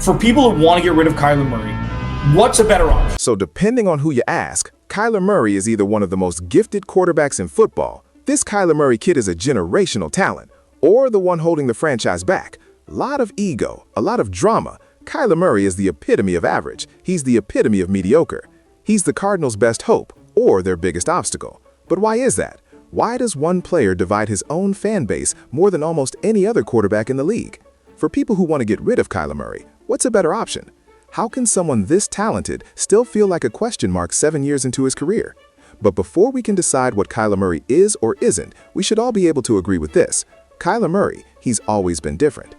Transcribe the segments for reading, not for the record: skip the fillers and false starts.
For people who want to get rid of Kyler Murray, what's a better option? So depending on who you ask, Kyler Murray is either one of the most gifted quarterbacks in football, this Kyler Murray kid is a generational talent, or the one holding the franchise back. A lot of ego, a lot of drama. Kyler Murray is the epitome of average. He's the epitome of mediocre. He's the Cardinals' best hope, or their biggest obstacle. But why is that? Why does one player divide his own fan base more than almost any other quarterback in the league? For people who want to get rid of Kyler Murray, what's a better option? How can someone this talented still feel like a question mark 7 years into his career? But before we can decide what Kyler Murray is or isn't, we should all be able to agree with this. Kyler Murray, he's always been different.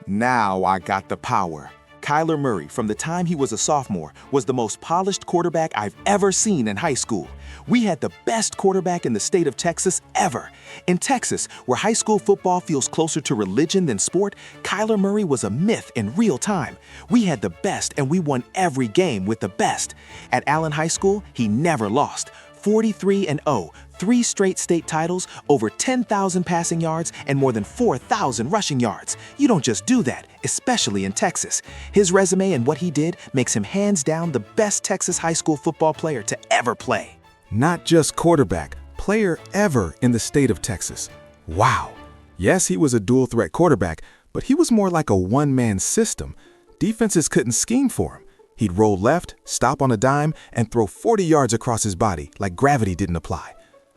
Now I got the power. Kyler Murray, from the time he was a sophomore, was the most polished quarterback I've ever seen in high school. We had the best quarterback in the state of Texas ever. In Texas, where high school football feels closer to religion than sport, Kyler Murray was a myth in real time. We had the best, and we won every game with the best. At Allen High School, he never lost. 43-0, 3 straight state titles, over 10,000 passing yards, and more than 4,000 rushing yards. You don't just do that, especially in Texas. His resume and what he did makes him hands down the best Texas high school football player to ever play. Not just quarterback, player ever in the state of Texas. Wow. Yes, he was a dual-threat quarterback, but he was more like a one-man system. Defenses couldn't scheme for him. He'd roll left, stop on a dime, and throw 40 yards across his body like gravity didn't apply.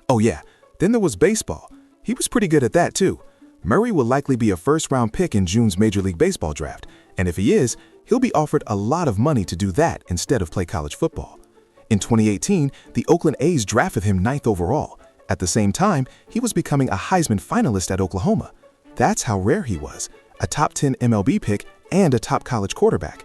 Oh yeah, then there was baseball. He was pretty good at that too. Murray will likely be a first-round pick in June's Major League Baseball draft, and if he is, he'll be offered a lot of money to do that instead of play college football. In 2018, the Oakland A's drafted him 9th overall. At the same time, he was becoming a Heisman finalist at Oklahoma. That's how rare he was, a top 10 MLB pick and a top college quarterback.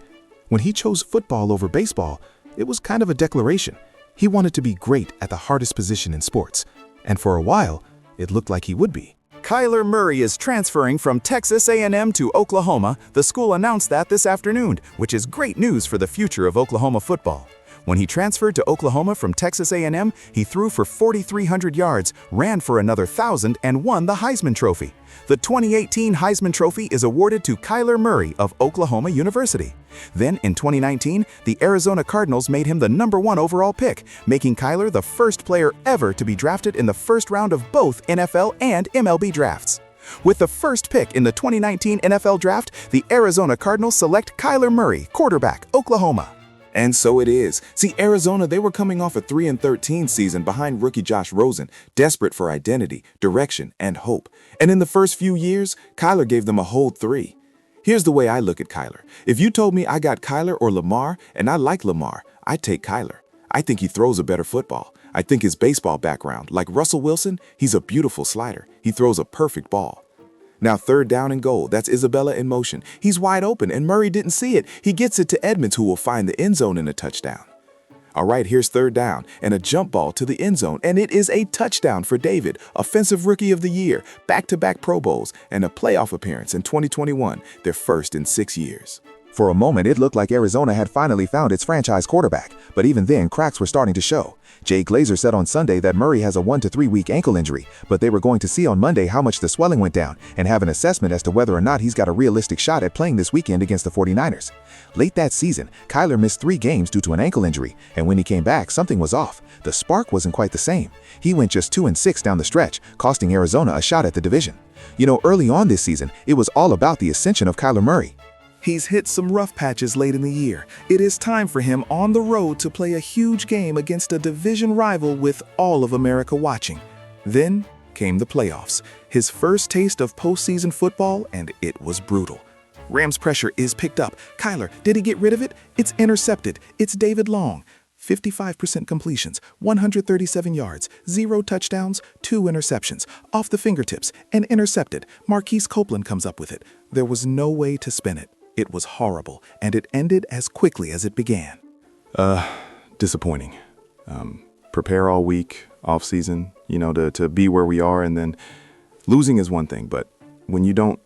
When he chose football over baseball, it was kind of a declaration. He wanted to be great at the hardest position in sports. And for a while, it looked like he would be. Kyler Murray is transferring from Texas A&M to Oklahoma. The school announced that this afternoon, which is great news for the future of Oklahoma football. When he transferred to Oklahoma from Texas A&M, he threw for 4,300 yards, ran for another 1,000, and won the Heisman Trophy. The 2018 Heisman Trophy is awarded to Kyler Murray of Oklahoma University. Then, in 2019, the Arizona Cardinals made him the #1 overall pick, making Kyler the first player ever to be drafted in the first round of both NFL and MLB drafts. With the first pick in the 2019 NFL Draft, the Arizona Cardinals select Kyler Murray, quarterback, Oklahoma. And so it is. See, Arizona, they were coming off a 3-13 season behind rookie Josh Rosen, desperate for identity, direction, and hope. And in the first few years, Kyler gave them a whole 3. Here's the way I look at Kyler. If you told me I got Kyler or Lamar, and I like Lamar, I'd take Kyler. I think he throws a better football. I think his baseball background, like Russell Wilson, he's a beautiful slider. He throws a perfect ball. Now 3rd down and goal, that's Isabella in motion. He's wide open and Murray didn't see it. He gets it to Edmonds, who will find the end zone in a touchdown. All right, here's 3rd down and a jump ball to the end zone, and it is a touchdown for David, Offensive Rookie of the Year, back-to-back Pro Bowls, and a playoff appearance in 2021, their first in 6 years. For a moment, it looked like Arizona had finally found its franchise quarterback, but even then, cracks were starting to show. Jay Glazer said on Sunday that Murray has a 1 to 3 week ankle injury, but they were going to see on Monday how much the swelling went down and have an assessment as to whether or not he's got a realistic shot at playing this weekend against the 49ers. Late that season, Kyler missed 3 games due to an ankle injury, and when he came back, something was off. The spark wasn't quite the same. He went just 2-6 down the stretch, costing Arizona a shot at the division. You know, early on this season, it was all about the ascension of Kyler Murray. He's hit some rough patches late in the year. It is time for him on the road to play a huge game against a division rival with all of America watching. Then came the playoffs, his first taste of postseason football, and it was brutal. Rams pressure is picked up. Kyler, did he get rid of it? It's intercepted. It's David Long. 55% completions, 137 yards, 0 touchdowns, 2 interceptions, off the fingertips, and intercepted. Marquise Copeland comes up with it. There was no way to spin it. It was horrible, and it ended as quickly as it began. Disappointing. Prepare all week, off season, to be where we are, and then losing is one thing, but when you don't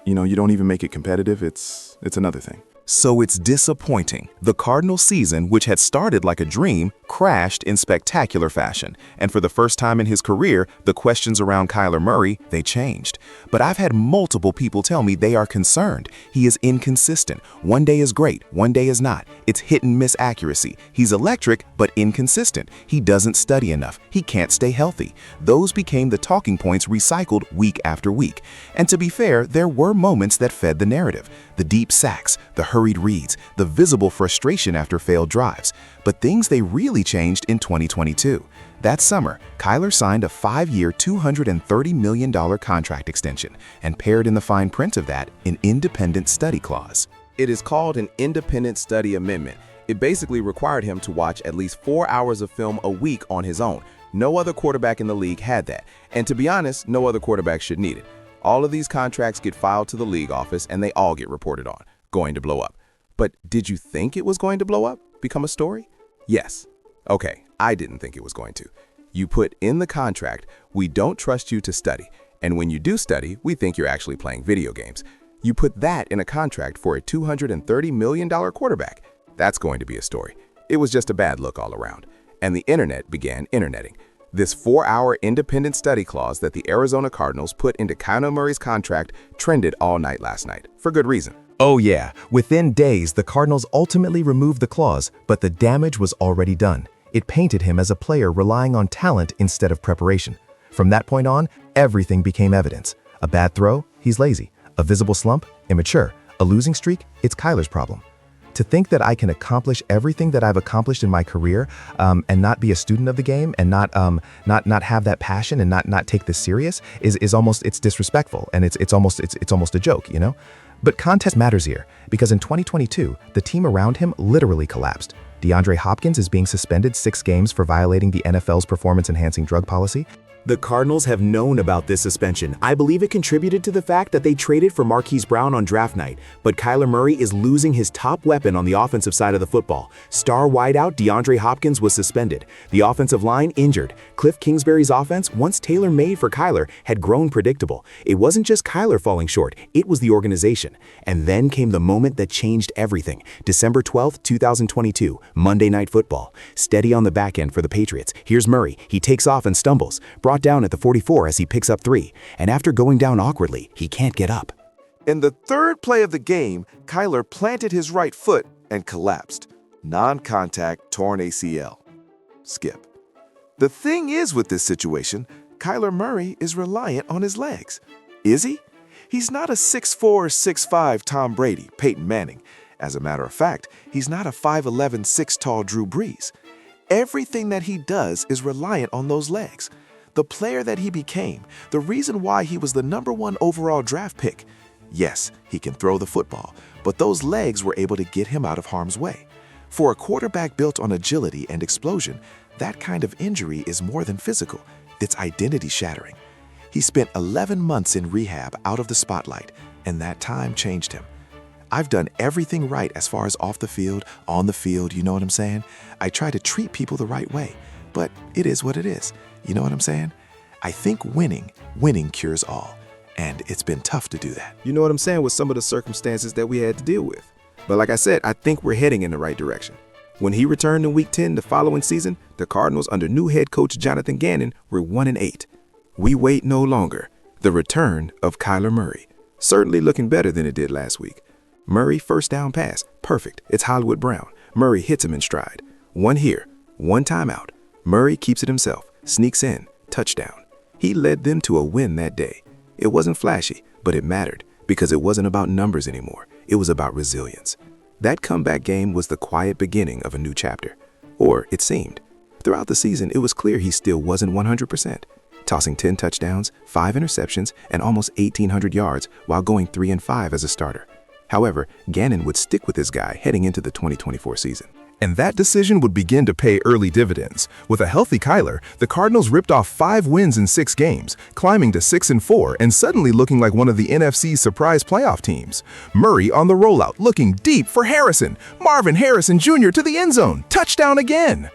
even make it competitive, it's another thing. So it's disappointing. The Cardinals season, which had started like a dream, crashed in spectacular fashion. And for the first time in his career, the questions around Kyler Murray, they changed. But I've had multiple people tell me they are concerned. He is inconsistent. One day is great, one day is not. It's hit and miss accuracy. He's electric, but inconsistent. He doesn't study enough. He can't stay healthy. Those became the talking points recycled week after week. And to be fair, there were moments that fed the narrative. The deep sacks, the hurried reads, the visible frustration after failed drives. But things they really changed in 2022. That summer, Kyler signed a 5-year, $230 million contract extension, and paired in the fine print of that an independent study clause. It is called an independent study amendment. It basically required him to watch at least 4 hours of film a week on his own. No other quarterback in the league had that. And to be honest, no other quarterback should need it. All of these contracts get filed to the league office and they all get reported on. Going to blow up. But did you think it was going to blow up? Become a story? Yes. Okay, I didn't think it was going to. You put in the contract, we don't trust you to study. And when you do study, we think you're actually playing video games. You put that in a contract for a $230 million quarterback. That's going to be a story. It was just a bad look all around. And the internet began interneting. This 4-hour independent study clause that the Arizona Cardinals put into Kyler Murray's contract trended all night last night, for good reason. Oh yeah, within days, the Cardinals ultimately removed the clause, but the damage was already done. It painted him as a player relying on talent instead of preparation. From that point on, everything became evidence. A bad throw, he's lazy. A visible slump, immature. A losing streak, it's Kyler's problem. To think that I can accomplish everything that I've accomplished in my career and not be a student of the game and not have that passion and not take this serious is almost, it's disrespectful, and it's almost a joke, you know? But context matters here, because in 2022, the team around him literally collapsed. DeAndre Hopkins is being suspended 6 games for violating the NFL's performance-enhancing drug policy. The Cardinals have known about this suspension. I believe it contributed to the fact that they traded for Marquise Brown on draft night, but Kyler Murray is losing his top weapon on the offensive side of the football. Star wideout DeAndre Hopkins was suspended. The offensive line injured. Cliff Kingsbury's offense, once tailor-made for Kyler, had grown predictable. It wasn't just Kyler falling short, it was the organization. And then came the moment that changed everything. December 12th, 2022, Monday Night Football. Steady on the back end for the Patriots. Here's Murray. He takes off and stumbles. Brought down at the 44 as he picks up 3, and after going down awkwardly, he can't get up. In the third play of the game, Kyler planted his right foot and collapsed. Non-contact torn ACL. Skip. The thing is with this situation, Kyler Murray is reliant on his legs. Is he? He's not a 6'4", 6'5" Tom Brady, Peyton Manning. As a matter of fact, he's not a 5'11", 6 tall Drew Brees. Everything that he does is reliant on those legs. The player that he became, the reason why he was the #1 overall draft pick. Yes, he can throw the football, but those legs were able to get him out of harm's way. For a quarterback built on agility and explosion, that kind of injury is more than physical. It's identity shattering. He spent 11 months in rehab out of the spotlight, and that time changed him. I've done everything right as far as off the field, on the field, you know what I'm saying? I try to treat people the right way, but it is what it is. You know what I'm saying? I think winning cures all, and it's been tough to do that. You know what I'm saying with some of the circumstances that we had to deal with. But like I said, I think we're heading in the right direction. When he returned in Week 10 the following season, the Cardinals under new head coach Jonathan Gannon were 1-8. We wait no longer. The return of Kyler Murray. Certainly looking better than it did last week. Murray first down pass, perfect. It's Hollywood Brown. Murray hits him in stride. One here, one timeout. Murray keeps it himself. Sneaks in, touchdown. He led them to a win that day. It wasn't flashy, but it mattered because it wasn't about numbers anymore. It was about resilience. That comeback game was the quiet beginning of a new chapter. Or it seemed. Throughout the season, it was clear he still wasn't 100%. Tossing 10 touchdowns, 5 interceptions, and almost 1,800 yards while going 3-5 as a starter. However, Gannon would stick with this guy heading into the 2024 season. And that decision would begin to pay early dividends. With a healthy Kyler, the Cardinals ripped off 5 wins in 6 games, climbing to 6-4 and suddenly looking like one of the NFC's surprise playoff teams. Murray on the rollout, looking deep for Harrison. Marvin Harrison Jr. to the end zone. Touchdown again!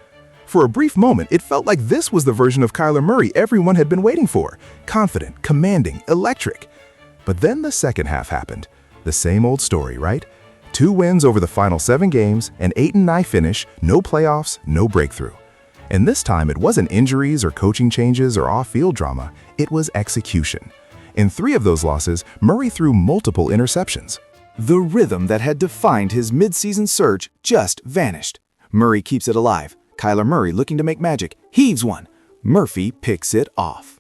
For a brief moment, it felt like this was the version of Kyler Murray everyone had been waiting for. Confident, commanding, electric. But then the second half happened. The same old story, right? 2 wins over the final 7 games, an 8-9 finish, no playoffs, no breakthrough. And this time it wasn't injuries or coaching changes or off-field drama, it was execution. In 3 of those losses, Murray threw multiple interceptions. The rhythm that had defined his midseason surge just vanished. Murray keeps it alive. Kyler Murray, looking to make magic, heaves one. Murphy picks it off.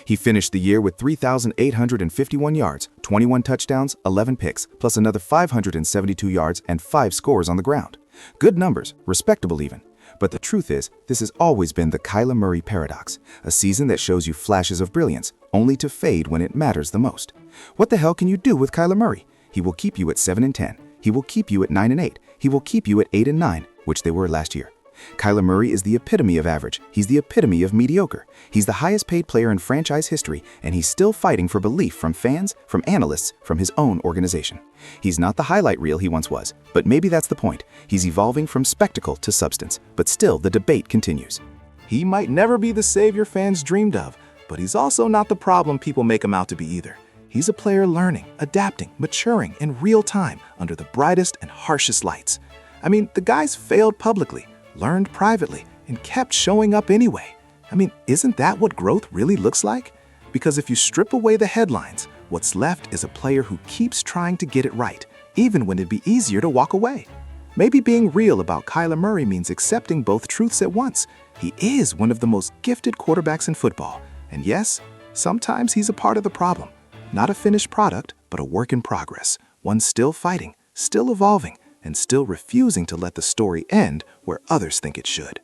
He finished the year with 3,851 yards, 21 touchdowns, 11 picks, plus another 572 yards and 5 scores on the ground. Good numbers, respectable even. But the truth is, this has always been the Kyler Murray paradox, a season that shows you flashes of brilliance, only to fade when it matters the most. What the hell can you do with Kyler Murray? He will keep you at 7-10. He will keep you at 9-8. He will keep you at 8-9, which they were last year. Kyler Murray is the epitome of average. He's the epitome of mediocre. He's the highest paid player in franchise history, and he's still fighting for belief from fans, from analysts, from his own organization. He's not the highlight reel he once was, but maybe that's the point. He's evolving from spectacle to substance, but still the debate continues. He might never be the savior fans dreamed of, but he's also not the problem people make him out to be either. He's a player learning, adapting, maturing in real time under the brightest and harshest lights. I mean, the guy's failed publicly, learned privately, and kept showing up anyway. I mean, isn't that what growth really looks like? Because if you strip away the headlines, what's left is a player who keeps trying to get it right, even when it'd be easier to walk away. Maybe being real about Kyler Murray means accepting both truths at once. He is one of the most gifted quarterbacks in football. And yes, sometimes he's a part of the problem. Not a finished product, but a work in progress. One still fighting, still evolving, and still refusing to let the story end where others think it should.